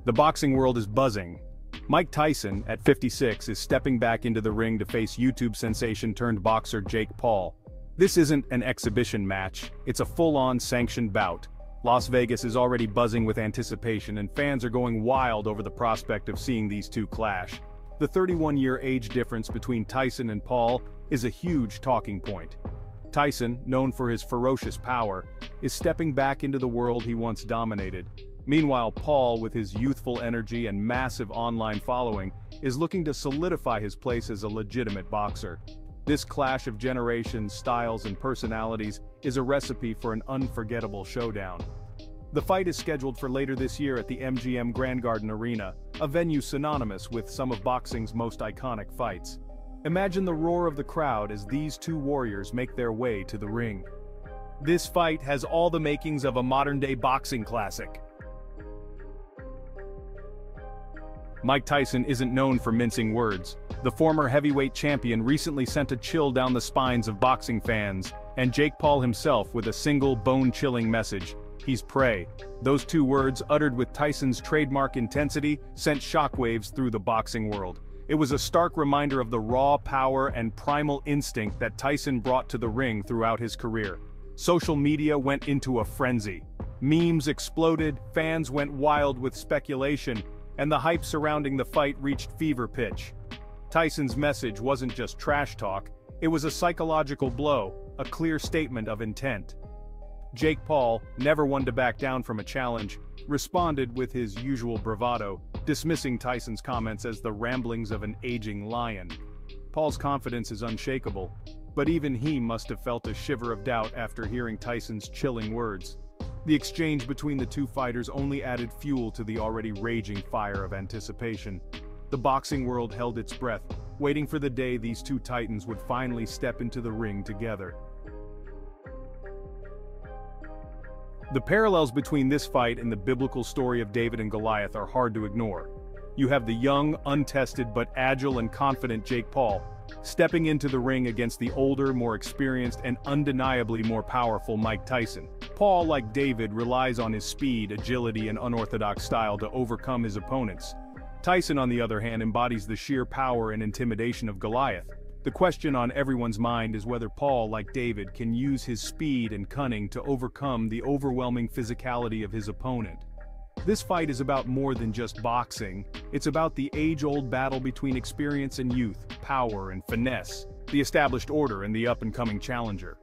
The boxing world is buzzing. Mike Tyson, at 56, is stepping back into the ring to face YouTube sensation-turned-boxer Jake Paul. This isn't an exhibition match, it's a full-on sanctioned bout. Las Vegas is already buzzing with anticipation and fans are going wild over the prospect of seeing these two clash. The 31-year age difference between Tyson and Paul is a huge talking point. Tyson, known for his ferocious power, is stepping back into the world he once dominated. Meanwhile, Paul, with his youthful energy and massive online following, is looking to solidify his place as a legitimate boxer. This clash of generations, styles, and personalities is a recipe for an unforgettable showdown. The fight is scheduled for later this year at the MGM Grand Garden Arena, a venue synonymous with some of boxing's most iconic fights. Imagine the roar of the crowd as these two warriors make their way to the ring. This fight has all the makings of a modern-day boxing classic. Mike Tyson isn't known for mincing words. The former heavyweight champion recently sent a chill down the spines of boxing fans, and Jake Paul himself with a single bone-chilling message: he's prey. Those two words, uttered with Tyson's trademark intensity, sent shockwaves through the boxing world. It was a stark reminder of the raw power and primal instinct that Tyson brought to the ring throughout his career. Social media went into a frenzy. Memes exploded, fans went wild with speculation, and the hype surrounding the fight reached fever pitch. Tyson's message wasn't just trash talk, it was a psychological blow, a clear statement of intent. Jake Paul, never one to back down from a challenge, responded with his usual bravado, dismissing Tyson's comments as the ramblings of an aging lion. Paul's confidence is unshakable, but even he must have felt a shiver of doubt after hearing Tyson's chilling words. The exchange between the two fighters only added fuel to the already raging fire of anticipation. The boxing world held its breath, waiting for the day these two titans would finally step into the ring together. The parallels between this fight and the biblical story of David and Goliath are hard to ignore. You have the young, untested but agile and confident Jake Paul, stepping into the ring against the older, more experienced and undeniably more powerful Mike Tyson. Paul, like David, relies on his speed, agility and unorthodox style to overcome his opponents. Tyson, on the other hand, embodies the sheer power and intimidation of Goliath. The question on everyone's mind is whether Paul, like David, can use his speed and cunning to overcome the overwhelming physicality of his opponent. This fight is about more than just boxing, it's about the age-old battle between experience and youth, power and finesse, the established order and the up-and-coming challenger.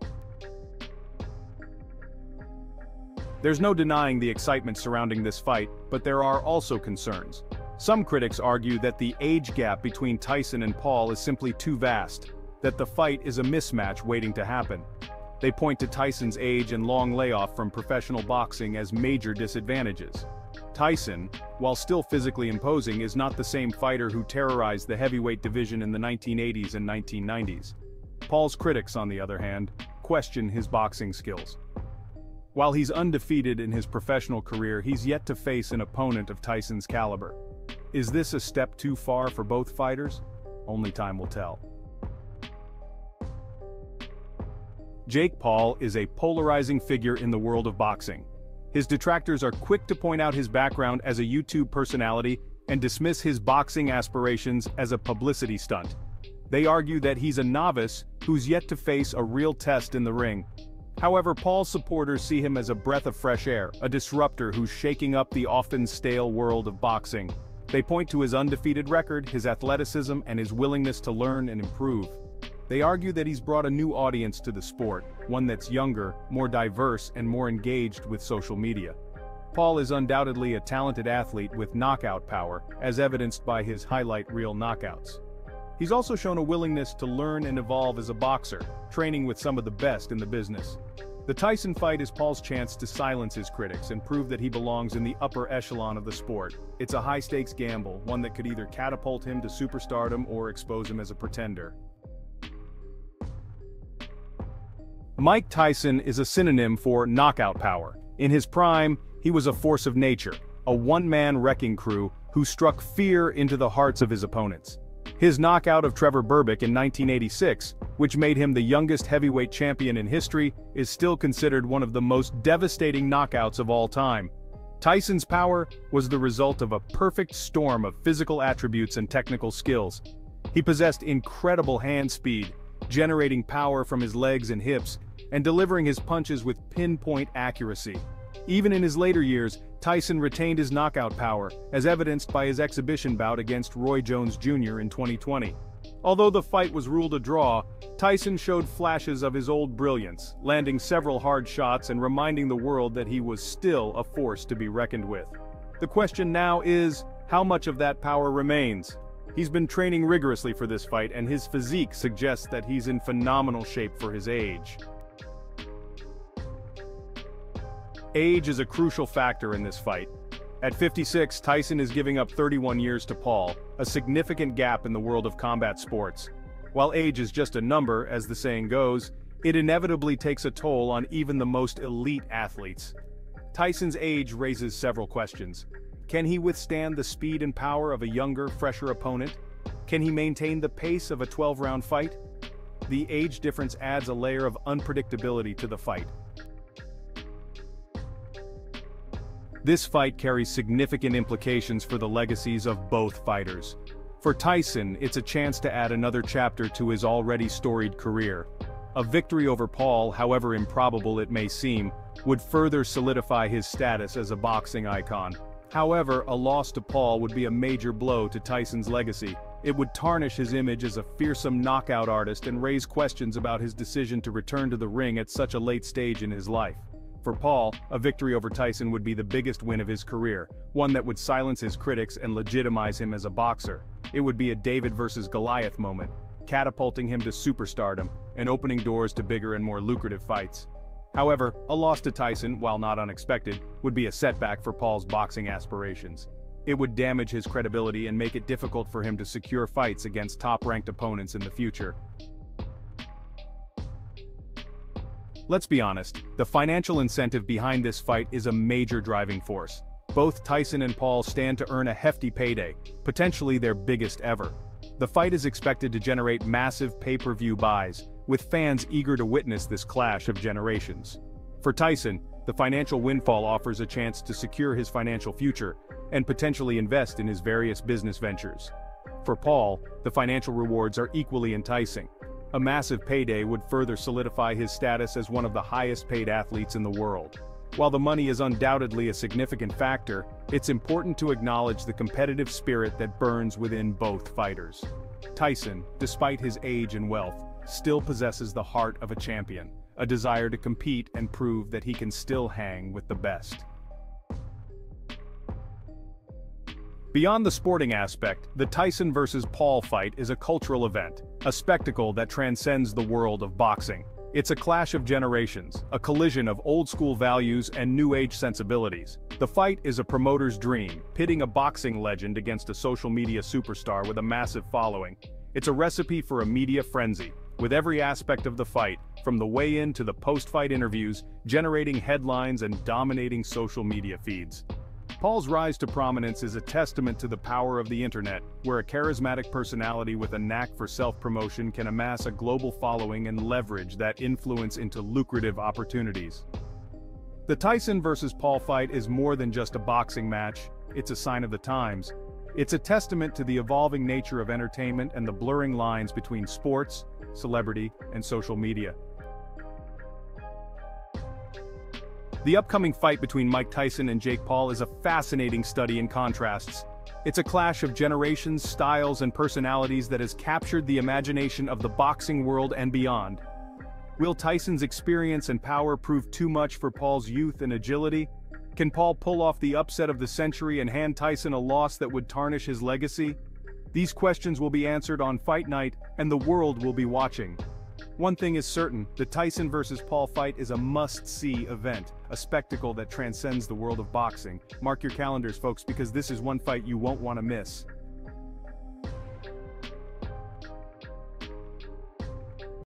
There's no denying the excitement surrounding this fight, but there are also concerns. Some critics argue that the age gap between Tyson and Paul is simply too vast, that the fight is a mismatch waiting to happen. They point to Tyson's age and long layoff from professional boxing as major disadvantages. Tyson, while still physically imposing, is not the same fighter who terrorized the heavyweight division in the 1980s and 1990s. Paul's critics, on the other hand, question his boxing skills. While he's undefeated in his professional career, he's yet to face an opponent of Tyson's caliber. Is this a step too far for both fighters? Only time will tell. Jake Paul is a polarizing figure in the world of boxing. His detractors are quick to point out his background as a YouTube personality and dismiss his boxing aspirations as a publicity stunt. They argue that he's a novice who's yet to face a real test in the ring. However, Paul's supporters see him as a breath of fresh air, a disruptor who's shaking up the often stale world of boxing. They point to his undefeated record, his athleticism, and his willingness to learn and improve. They argue that he's brought a new audience to the sport, one that's younger, more diverse, and more engaged with social media. Paul is undoubtedly a talented athlete with knockout power, as evidenced by his highlight reel knockouts. He's also shown a willingness to learn and evolve as a boxer, training with some of the best in the business. The Tyson fight is Paul's chance to silence his critics and prove that he belongs in the upper echelon of the sport. It's a high-stakes gamble, one that could either catapult him to superstardom or expose him as a pretender. Mike Tyson is a synonym for knockout power. In his prime, he was a force of nature, a one-man wrecking crew who struck fear into the hearts of his opponents. His knockout of Trevor Berbick in 1986, which made him the youngest heavyweight champion in history, is still considered one of the most devastating knockouts of all time. Tyson's power was the result of a perfect storm of physical attributes and technical skills. He possessed incredible hand speed, generating power from his legs and hips, and delivering his punches with pinpoint accuracy. Even in his later years, Tyson retained his knockout power, as evidenced by his exhibition bout against Roy Jones Jr. in 2020. Although the fight was ruled a draw, Tyson showed flashes of his old brilliance, landing several hard shots and reminding the world that he was still a force to be reckoned with. The question now is, how much of that power remains? He's been training rigorously for this fight, and his physique suggests that he's in phenomenal shape for his age. Age is a crucial factor in this fight. At 56, Tyson is giving up 31 years to Paul, a significant gap in the world of combat sports. While age is just a number, as the saying goes, it inevitably takes a toll on even the most elite athletes. Tyson's age raises several questions. Can he withstand the speed and power of a younger, fresher opponent? Can he maintain the pace of a 12-round fight? The age difference adds a layer of unpredictability to the fight. This fight carries significant implications for the legacies of both fighters. For Tyson, it's a chance to add another chapter to his already storied career. A victory over Paul, however improbable it may seem, would further solidify his status as a boxing icon. However, a loss to Paul would be a major blow to Tyson's legacy. It would tarnish his image as a fearsome knockout artist and raise questions about his decision to return to the ring at such a late stage in his life. For Paul, a victory over Tyson would be the biggest win of his career, one that would silence his critics and legitimize him as a boxer. It would be a David versus Goliath moment, catapulting him to superstardom and opening doors to bigger and more lucrative fights. However, a loss to Tyson, while not unexpected, would be a setback for Paul's boxing aspirations. It would damage his credibility and make it difficult for him to secure fights against top-ranked opponents in the future. Let's be honest, the financial incentive behind this fight is a major driving force. Both Tyson and Paul stand to earn a hefty payday, potentially their biggest ever. The fight is expected to generate massive pay-per-view buys, with fans eager to witness this clash of generations. For Tyson, the financial windfall offers a chance to secure his financial future and potentially invest in his various business ventures. For Paul, the financial rewards are equally enticing. A massive payday would further solidify his status as one of the highest-paid athletes in the world. While the money is undoubtedly a significant factor, it's important to acknowledge the competitive spirit that burns within both fighters. Tyson, despite his age and wealth, still possesses the heart of a champion, a desire to compete and prove that he can still hang with the best. Beyond the sporting aspect, the Tyson vs. Paul fight is a cultural event, a spectacle that transcends the world of boxing. It's a clash of generations, a collision of old-school values and new-age sensibilities. The fight is a promoter's dream, pitting a boxing legend against a social media superstar with a massive following. It's a recipe for a media frenzy, with every aspect of the fight, from the weigh-in to the post-fight interviews, generating headlines and dominating social media feeds. Paul's rise to prominence is a testament to the power of the internet, where a charismatic personality with a knack for self-promotion can amass a global following and leverage that influence into lucrative opportunities. The Tyson vs. Paul fight is more than just a boxing match, it's a sign of the times. It's a testament to the evolving nature of entertainment and the blurring lines between sports, celebrity, and social media. The upcoming fight between Mike Tyson and Jake Paul is a fascinating study in contrasts. It's a clash of generations, styles, and personalities that has captured the imagination of the boxing world and beyond. Will Tyson's experience and power prove too much for Paul's youth and agility? Can Paul pull off the upset of the century and hand Tyson a loss that would tarnish his legacy? These questions will be answered on Fight Night, and the world will be watching. One thing is certain, the Tyson vs. Paul fight is a must-see event, a spectacle that transcends the world of boxing. Mark your calendars, folks, because this is one fight you won't want to miss.